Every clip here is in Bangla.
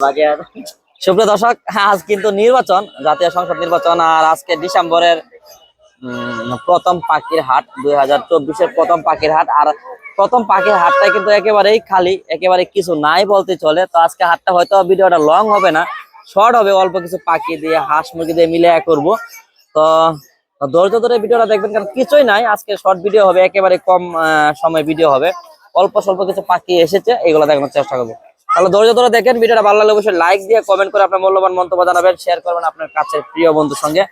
সুপ্রিয় দর্শক, আজ কিন্তু নির্বাচন, জাতীয় সংসদ নির্বাচন, আর আজকে ডিসেম্বরের প্রথম পাখির হাট 2024-এর প্রথম পাখির হাট। আর প্রথম পাখির হাটটা কিন্তু একেবারেই খালি, একেবারে কিছু নাই বলতে চলে। তো আজকে হাটটা হয়তো ভিডিওটা লং হবে না, শর্ট হবে, অল্প কিছু পাখি দিয়ে হাঁস মুরগি দিয়ে মিলে করবো। তো ধৈর্য ধরে ভিডিওটা দেখবেন, কারণ কিছুই নাই, আজকে শর্ট ভিডিও হবে, একেবারে কম সময় ভিডিও হবে, অল্প স্বল্প কিছু পাখি এসেছে, এগুলো দেখানোর চেষ্টা করবো। তাহলে ধৈর্য ধরে দেখেন, ভিডিওটা ভালো লাগলে অবশ্যই লাইক দিয়ে কমেন্ট করে আপনার মূল্যবান মন্তব্য জানাবেন, শেয়ার করবেন আপনার কাছের প্রিয় বন্ধুর সঙ্গে।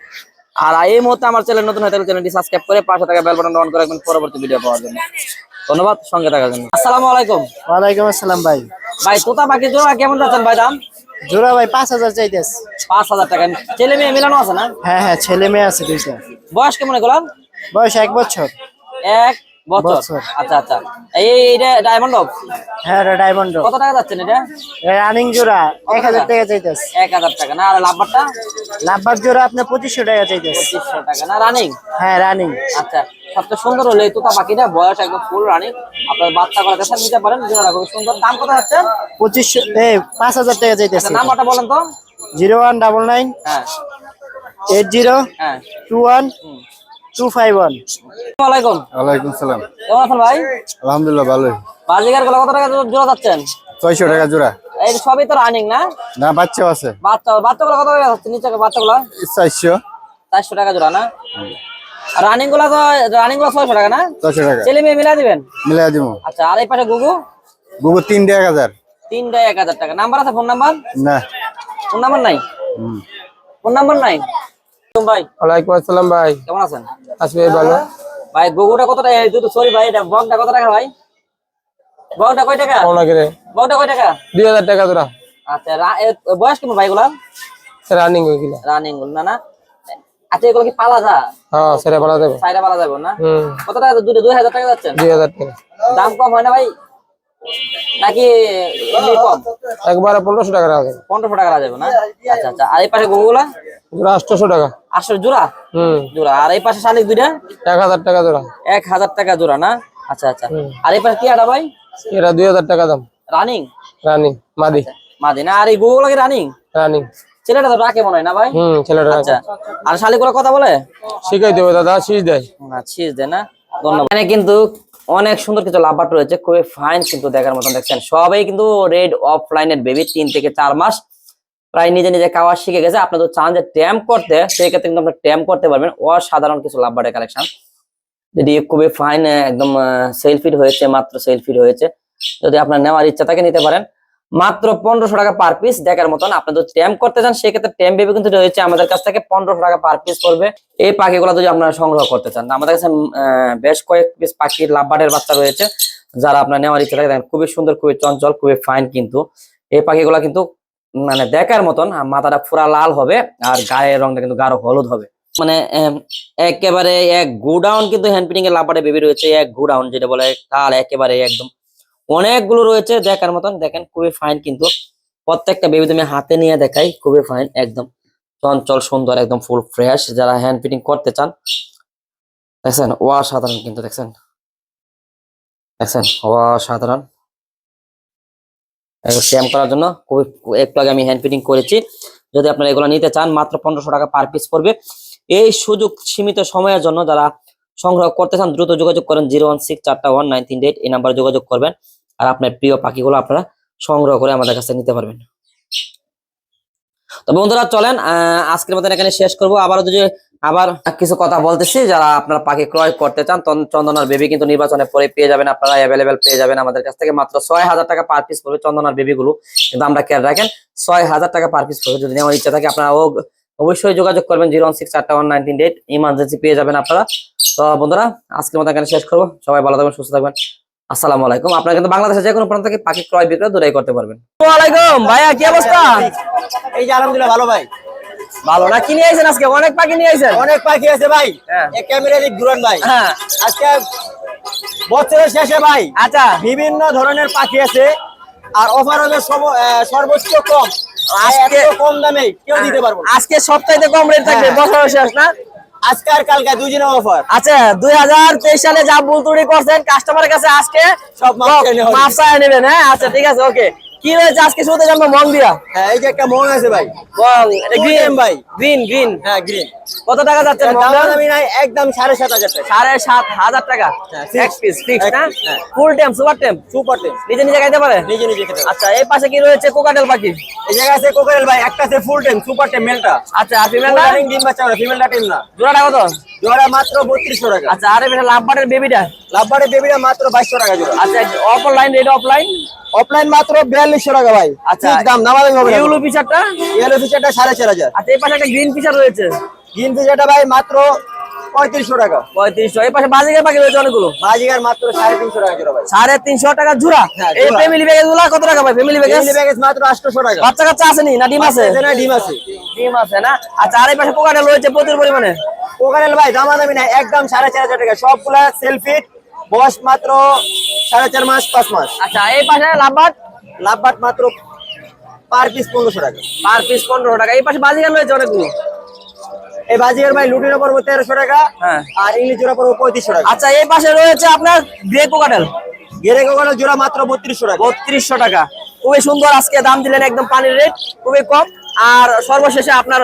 আর এই মুহূর্তে আমার চ্যানেল নতুন হয়ে থাকলে চ্যানেলটি সাবস্ক্রাইব করে পাশে থাকা বেল বাটন অন করে রাখবেন পরবর্তী ভিডিও পাওয়ার জন্য। ধন্যবাদ সঙ্গে থাকার জন্য। আসসালামু আলাইকুম। ওয়ালাইকুম আসসালাম ভাই। ভাই তোতা পাখি জোড়া কেমন যাচ্ছেন ভাই দাম? জোড়া ভাই 5000 চাইতেছে। 5000 টাকা। ছেলে মেয়ে মিলানো আছে না? হ্যাঁ হ্যাঁ, ছেলে মেয়ে আছে দুইটা। বয়স কেমন এগুলার? বয়স 1 বছর। 1 বছর। আচ্ছা আচ্ছা। এইটা ডায়মন্ড অফ? হ্যাঁ, এটা ডায়মন্ড। কত টাকা যাচ্ছেন এটা? রানিং জোড়া 1000 টাকা চাইতেছে। 1000 টাকা না? আর লাভবারটা? লাভবার জোড়া আপনি 2500 টাকা চাইতেছে। 2500 টাকা না? রানিং? হ্যাঁ রানিং। আচ্ছা, সবচেয়ে সুন্দর হলো এই তোতা পাখিটা, বয়স একদম ফুল রানিং, আপনার বাচ্চা করে কাছে নিতে পারেন, জোড়াটা খুব সুন্দর। দাম কত হচ্ছে? 5000 টাকা চাইতেছে। নাম্বারটা বলেন তো। 0199 হ্যাঁ 80 হ্যাঁ 21 251। আসসালামু আলাইকুম। ওয়ালাইকুম সালাম। কেমন আছেন ভাই? আলহামদুলিল্লাহ ভালোই। বাজিগার গুলো কত টাকা জোড়া যাচ্ছেন? 600 টাকা জোড়া। এই সবই তো রানিং না? না, বাচ্চাও আছে। বাচ্চাগুলো কত টাকা যাচ্ছে নিচে? বাচ্চাগুলো 400 400 টাকা জোড়া না? আর রানিং গুলো 600 টাকা না? 600 টাকা ছেলে মেয়ে মিলাই দিবেন? মিলাই দিব। আচ্ছা, আর এই পাশে গুগু? গুগু 3 টাকা 1000। 3টায় 1000 টাকা। নাম্বার আছে? Phone number? না, ফোন নাম্বার নাই? ফোন নাম্বার নাই ভাই? ওয়ালাইকুম আসসালাম ভাই, কেমন আছেন? আসবে ভালো ভাই গুগুটা কত টাকা? সরি ভাই, এটা বকটা কত টাকা ভাই? বকটা কয় টাকা? বকটা কয় টাকা? 2000 টাকা জোড়া। আচ্ছা, বয়স কেমন ভাই গুলা? রানিং হইগিলা। রানিং না না? আচ্ছা, এগুলো কি পালা যা? হ্যাঁ, সেটা পালা যাবে। সাইডে পালা যাবে না? হুম, কত টাকা? 2000 টাকা যাচ্ছে? 2000 টাকা। দাম কম হয় না ভাই নাকি এমনি কম? একবারে 1500 টাকা রাখা যাবে। 1500 টাকা যাবে না? আচ্ছা আচ্ছা। আর এই পাশে গুগুলা? জোড়া 800 টাকা। 800 জোড়া? জোড়া। আর এই পাশে শালিক দুইটা? 1000 টাকা জোড়া। 1000 টাকা জোড়া না? আচ্ছা আচ্ছা। আর এই পাশে কি আটা ভাই? এটা 2000 টাকা দাম। রানিং? রানিং মাদি। মাদি না? আর এই গুগুলা কি রানিং? রানিং। ছেলেটা তো রাখে মনে হয় না ভাই? ছেলেটা আচ্ছা। আর শালিকগুলো কথা বলে? শিখাই দেবে দাদা, শীষ দেয়। শীষ দেয় না? ধন্যবাদ। এখানে কিন্তু অনেক সুন্দর কিছু লাভবাট রয়েছে, খুবই ফাইন কিন্তু দেখার মতন। দেখছেন সবাই কিন্তু রেড অফলাইনের বেবি, 3 থেকে 4 মাস প্রায় নিজে নিজে খাওয়া শিখে গেছে। আপনার তো চান যে ট্যাম্প করতে, সেই ক্ষেত্রে কিন্তু আপনার ট্যাম্প করতে পারবেন। অসাধারণ কিছু লাভবাটের কালেকশন, যদি খুবই ফাইন, একদম সেলফিট হয়েছে, মাত্র সেলফিট হয়েছে। যদি আপনার নেওয়ার ইচ্ছা থাকে নিতে পারেন, মাত্র 1500 টাকা পার পিস দেখার মতন। আপনি যদি ট্যাম্প করতে চান সেক্ষেত্রে ট্যাম্প বেবি কিন্তু রয়েছে আমাদের কাছ থেকে 1500 টাকা পার পিস পড়বে। এই পাখিগুলো যদি আপনারা সংগ্রহ করতে চান, আমাদের কাছে বেশ কয়েক পিস পাখির লাভবাটের বাচ্চা রয়েছে, যারা আপনার নেওয়ার ইচ্ছা থাকে। দেখেন খুবই সুন্দর, খুবই চঞ্চল, খুবই ফাইন কিন্তু এই পাখিগুলো কিন্তু মানে দেখার মতন। মাথাটা পুরা লাল হবে আর গায়ের রংটা কিন্তু গাঢ় হলুদ হবে। মানে একেবারে এক গোডাউন কিন্তু হ্যান্ড পিটিং এর লাভবাটের বেবি রয়েছে, এক গোডাউন যেটা বলে তার একেবারে একদম অনেকগুলো রয়েছে দেখার মতন। দেখেন খুবই ফাইন কিন্তু প্রত্যেকটা বেবি তুমি হাতে নিয়ে দেখাই, খুবই ফাইন, একদম চঞ্চল সুন্দর, একদম ফুল ফ্রেশ। যারা হ্যান্ড ফিটিং করতে চান, দেখছেন অসাধারণ কিন্তু, দেখছেন অসাধারণ। ট্যাম্প করার জন্য খুবই, একটু আগে আমি হ্যান্ড ফিটিং করেছি। যদি আপনারা এগুলো নিতে চান, মাত্র 1500 টাকা পার পিস পড়বে। এই সুযোগ সীমিত সময়ের জন্য, যারা সংগ্রহ করতে চান দ্রুত যোগাযোগ করেন 016419338, এই নাম্বারে যোগাযোগ করবেন। আর আপনার প্রিয় পাখিগুলো আপনারা সংগ্রহ করে আমাদের কাছে নিতে পারবেন। তো বন্ধুরা চলেন আজকের মতন এখানে শেষ করব। আবার কিছু কথা বলতেছি, যারা আপনারা পাখি ক্রয় করতে চান, চন্দনার বেবি কিন্তু নির্বাচনের পরে পেয়ে যাবেন, আপনারা অ্যাভেলেবেল পেয়ে যাবেন আমাদের কাছ থেকে। মাত্র 6000 টাকা পার পিস পড়বে চন্দনার বেবি গুলো, কিন্তু আমরা খেয়াল রাখেন 6000 টাকা পার পিস পড়বে। যদি নেওয়ার ইচ্ছা থাকে আপনারা অবশ্যই যোগাযোগ করবেন 016419338, ইমার্জেন্সি পেয়ে যাবেন আপনারা। তো বন্ধুরা আজকের মতো এখানে শেষ করবো। সবাই ভালো থাকবেন, সুস্থ থাকবেন। আসসালামু আলাইকুম। আপনারা কিন্তু বাংলাদেশের যে কোনো প্রান্ত থেকে পাখি ক্রয় বিক্রয় দূরে করতে পারবেন। ওয়ালাইকুম ভাইয়া, কি অবস্থা? এই যে আলহামদুলিল্লাহ ভালো ভাই। ভালো না? কি নিয়ে আইছেন আজকে? অনেক পাখি নিয়ে আইছেন। অনেক পাখি আছে ভাই। এই ক্যামেরা লিক দুরান ভাই। হ্যাঁ, আজকে বছরের শেষে ভাই আচ্ছা বিভিন্ন ধরনের পাখি আছে, আর অফার হবে সর্বোচ্চ কম। আজকে কম দামে কেউ দিতে পারবো না। আজকে সপ্তাহে কম রেট থাকবে, বছর শেষ না? আজকে আর কালকে 2 দিনের অফার। আচ্ছা, 2023 সালে যা ভুল ত্রুটি করছেন কাস্টমারের কাছে আজকে সব মাপ চাই নেবেন। মাপ চাই নেবেন। হ্যাঁ আচ্ছা, ঠিক আছে, ওকে। কি রয়েছে আজকে শুরুতে জানবো মং দিয়া হ্যাঁ এই যে একটা মন আছে ভাই, মং এটা Full গ্রিন time ভাই। গ্রিন গ্রিন হ্যাঁ গ্রিন। কত টাকা যাচ্ছে দামি নাই, একদম 7,500 টাকা। 7,500 টাকা হ্যাঁ, এক পিস ফিক্স এক না piece, হ্যাঁ। Full time super time super টেম, নিজে নিজে খাইতে পারে নিজে নিজে খেতে পারবে। আচ্ছা এই পাশে কি রয়েছে কোকাটেল পাখি এই জায়গায় আছে কোকারেল ভাই, একটা আছে ফুল টেম সুপার টেম মেলটা। আচ্ছা আর ফিমেলটা ডিম বাচ্চা ওরা, ফিমেলটা টেম না। জোড়াটা কত জোড়া মাত্র 3200 টাকা। আচ্ছা আর এটা লাভবাটের বেবিটা লাভবারের বেবিটা মাত্র 2200 টাকা জোড়া। আচ্ছা অফলাইন রেট অফলাইন অফলাইন মাত্র 4200 টাকা ভাই। আচ্ছা ঠিক দাম, নামাদামি হবে না। ইউলো পিচারটা ইয়েলো ফিচারটা 4500। আচ্ছা এই পাশে একটা গ্রিন পিচার রয়েছে গ্রিন ফিচারটা ভাই মাত্র 3500 টাকা। 3500 এই পাশে বাজিকার পাখি রয়েছে অনেকগুলো বাজিগার মাত্র 350 টাকা জোড়া ভাই। 350 টাকা জোড়া হ্যাঁ, এই জোড়া। ফ্যামিলি প্যাকেজ গুলা কত টাকা ভাই ফ্যামিলি প্যাকেজ ফ্যামিলি প্যাকেজ মাত্র 800 টাকা। বাচ্চা কাচ্চা আছে নি না ডিম আছে না ডিম আছে। ডিম আছে না আচ্ছা আর এই পাশে কোকাটেল রয়েছে প্রচুর পরিমাণে কোকারেল ভাই দামাদামি নাই, একদম 4500 টাকা। সবগুলা সেলফিট, বয়স মাত্র 4.5 মাস 5 মাস। আচ্ছা এই পাশে লাভবাট লাভবাট মাত্র পার পিস 1500 টাকা। পার পিস 15 টাকা এই পাশে বাজিকার রয়েছে অনেকগুলো এই বাজিগার ভাই লুটিনো পড়বো 1300 টাকা, হ্যাঁ। আর ইংলিশ জোড়া পড়বো 3500 টাকা। আচ্ছা এই পাশে রয়েছে আপনার গ্রে কোকাটেল গেরে কোকারেল জোড়া মাত্র 3200 টাকা। 3200 টাকা খুবই সুন্দর আজকে দাম দিলেন একদম পানির রেট খুবই কম আর সর্বশেষে আপনার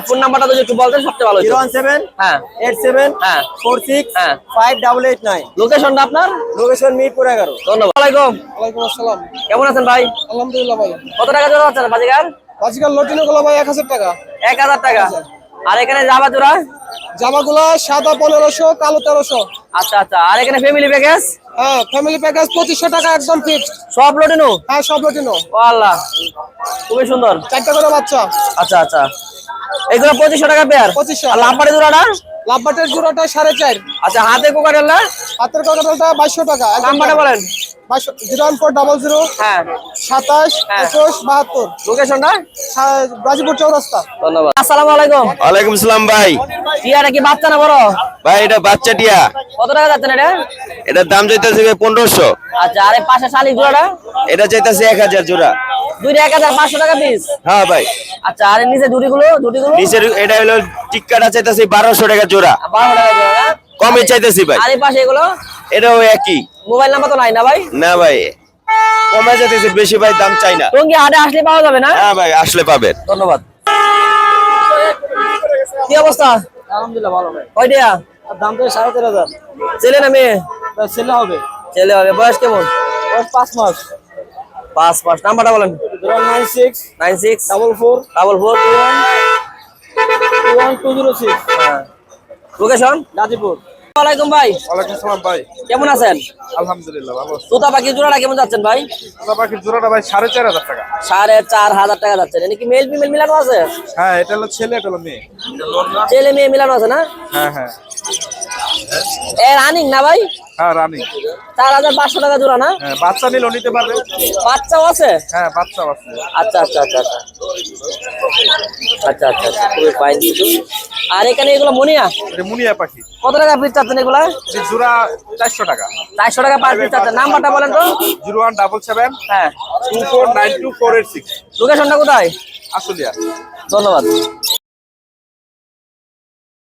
ফোন নাম্বারটা যদি একটু বলতেন সবচেয়ে ভালো হতো 017 হ্যাঁ 87 হ্যাঁ 46 হ্যাঁ 5889। লোকেশনটা আপনার লোকেশন মিরপুর 11। ধন্যবাদ ওয়ালাইকুম ওয়ালাইকুম আসসালাম। কেমন আছেন ভাই আলহামদুলিল্লাহ ভাই। কত টাকা জোড়া হচ্ছে বাজিকার আজকাল লটিনো গুলো ভাই 1000 টাকা। 1000 টাকা আর এখানে জামা জোড়া জামাগুলো সাদা 1500, কালো 1300। আচ্ছা আচ্ছা আর এখানে ফ্যামিলি প্যাকেজ হ্যাঁ ফ্যামিলি প্যাকেজ 2500 টাকা একদম ফিক্সড। সব লোটিনো হ্যাঁ সব লটিনো। আল্লাহ খুবই সুন্দর 4টা করে বাচ্চা। আচ্ছা আচ্ছা এইগুলো 2500 টাকা পেয়ার 2500। আর লাভবাড়ি জোড়াটা লাভবাটের জোড়াটা 4.5। আচ্ছা হাতে কোকাটেল না হাতের কাকাটা 2200 টাকা। নাম্বারটা বলেন 01400 হ্যাঁ 27 হ্যাঁ। 21 72। লোকেশনটা গাজীপুর চৌরাস্তা। ধন্যবাদ আসসালামু আলাইকুম ওয়ালাইকুম আসসালাম ভাই। টিয়াটা কি বাচ্চা না বড় ভাই এটা বাচ্চা টিয়া, কত টাকা যাচ্ছেন এটা এটার দাম চাইতেছে 1500। আচ্ছা আর এই পাশে শালিক জোড়াটা এটা চাইতেছে 1000 জোড়া। দুইটা 1500 টাকা পিস হ্যাঁ ভাই। আচ্ছা আর এর নিচে জুটিগুলো নিচের এটা হলো টিক্কাটা চাইতেছে 1200 টাকা জোড়া। 12 টাকা জোড়া না? কমে চাইতেছি ভাই। আর এই পাশে এগুলো এটাও একই। মোবাইল নাম্বার তো নাই না ভাই না ভাই কমে চাইতেছে, বেশি ভাই দাম চাই না। টঙ্গী হাটে আসলে পাওয়া যাবে না হ্যাঁ ভাই আসলে পাবেন। ধন্যবাদ কি অবস্থা আলহামদুলিল্লাহ ভালো ভাই। কয়টা দাম তো 13500। ছেলে না মেয়ে ছেলে হবে, ছেলে হবে বয়স কেমন বয়স 5 মাস। 5 মাস নাম্বারটা বলেন 096 96 44 44 21206। হ্যাঁ লোকেশন গাজীপুর। ওয়ালাইকুম ভাই ওয়ালাইকুম আসসালাম ভাই। কেমন আছেন আলহামদুলিল্লাহ ভালো আছি। তোতা পাখি জোড়াটা কেমন যাচ্ছেন ভাই পাখির জোড়াটা ভাই 4500 টাকা। 4500 টাকা যাচ্ছেন এটা কি মেল ফিমেল মিলানো আছে হ্যাঁ এটা হলো ছেলে, এটা হলো মেয়ে। ছেলে মেয়ে মিলানো আছে না হ্যাঁ হ্যাঁ এ রানিং না ভাই হ্যাঁ রানী। 4500 টাকা জোড়া না হ্যাঁ বাচ্চা নিলেও নিতে পারবে। বাচ্চাও আছে হ্যাঁ বাচ্চাও আছে। আচ্ছা আচ্ছা আচ্ছা আচ্ছা আচ্ছা আচ্ছা আচ্ছা খুবই ফাইন কিছু আর এখানে এগুলো মনিয়া এটা মুনিয়া পাখি। কত টাকা পিস চাচ্ছেন এগুলা এই জোড়া 400 টাকা। 400 টাকা পার পিস চাচ্ছেন নাম্বারটা বলেন তো 01777 হ্যাঁ 2492 486। লোকেশনটা কোথায় আসলিয়া। ধন্যবাদ